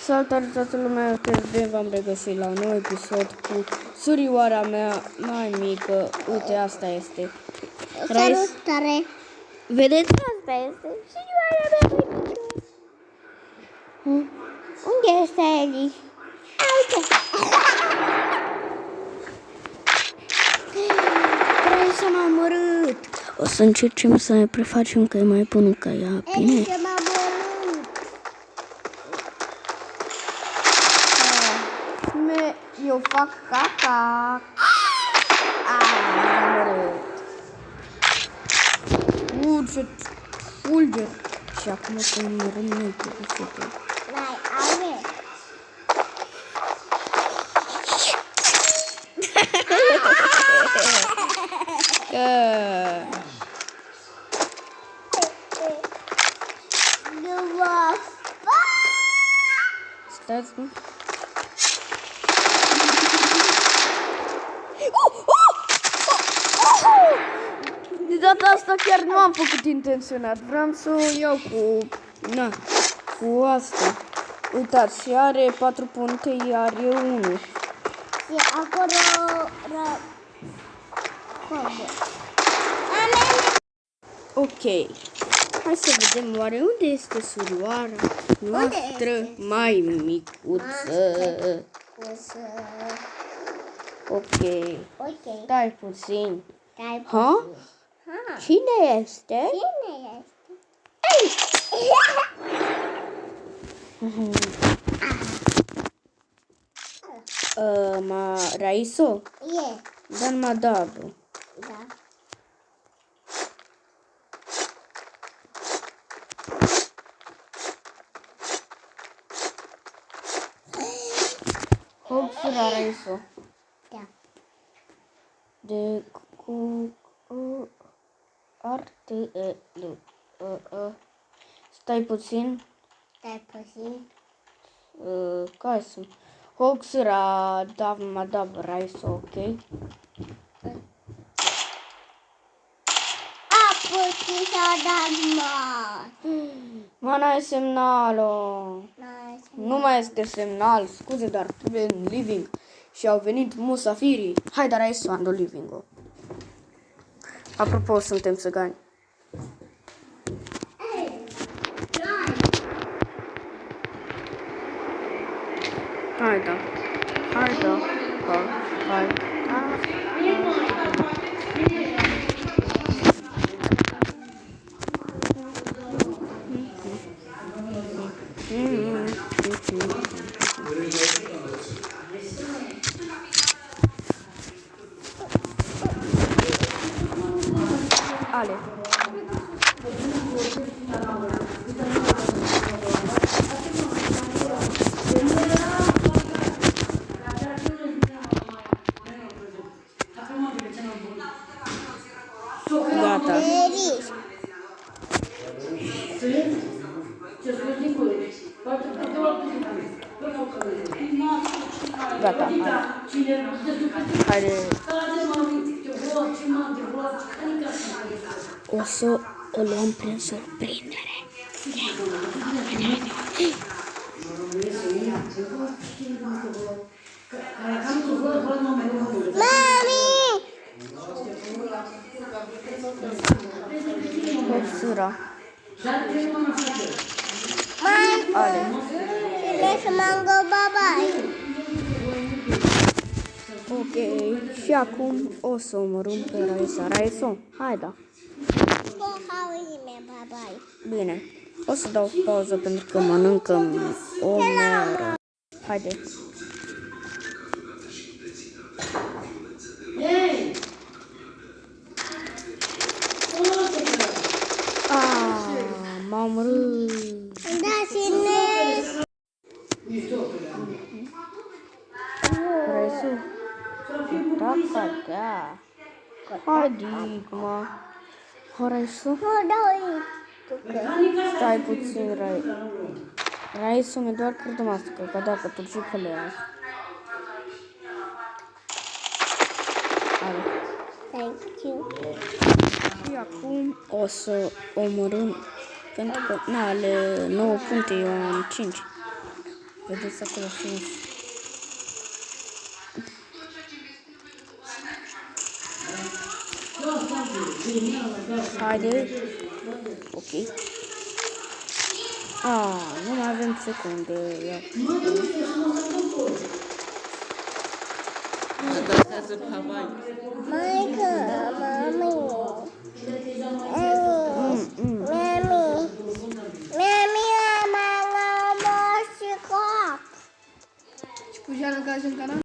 Salutare toată lumea, că v-am regăsit la un nou episod cu surioara mea mai mică. Uite, asta este. Salutare! Vedeți? Asta este surioara mea mai mică. Unde este Eli? Uite! Raisa m-a omorât. O să încercem să ne prefacem că e mai bună ca ea. Bine? Eli se m-a omorât! Eu fac caca. M-a omorât. Ce fulger. Și acum să omorâm noi cu fete. Mai are! Stați, nu? De data asta chiar nu am făcut intenționat. Vreau să o iau cu asta. Uitați, și are 4 puncte, iar eu 1. Și acolo... Ok. Hai să vedem oare unde este surioara noastră mai micuță. Ok. Stai puțin. Ha? Cine este? Cine este? Raiso? E. Dar m-a dat. Da. Hopsura Raiso. Da. De cu RTL. Stai puțin. Stai puțin. Care sunt? Hopsura m-a dat Raiso, ok? Puti s-a dat Mă, n-ai semnalul. Nu mai este semnal, scuze, dar trebuie în living. Și au venit musafirii. Hai, dar ai soando living-ul. Apropo, suntem țăgani. Hai, da. Ale. Gata. Gata, haide. O să o luăm prin surprindere. Mami! Hopsura. Ale. Cine să mangă babai? Ok, și acum o să omorâm pe Raisa. Raiso, hai da. Babai. Bine, o să dau pauză pentru că mănâncă o meră. Haide. M-a omorât. Da, cine? Raiso. Da. Haide, mă. Raiso. Stai puțin, Raiso, mi-e doar cârdomasă, că dacă tu jucă-le azi. Thank you. Și acum o să omorâm, pentru că ale 9 puncte, eu am 5. Vedeți acolo sus. Haide. Ok. Nu mai avem secunde. Michael, mommy.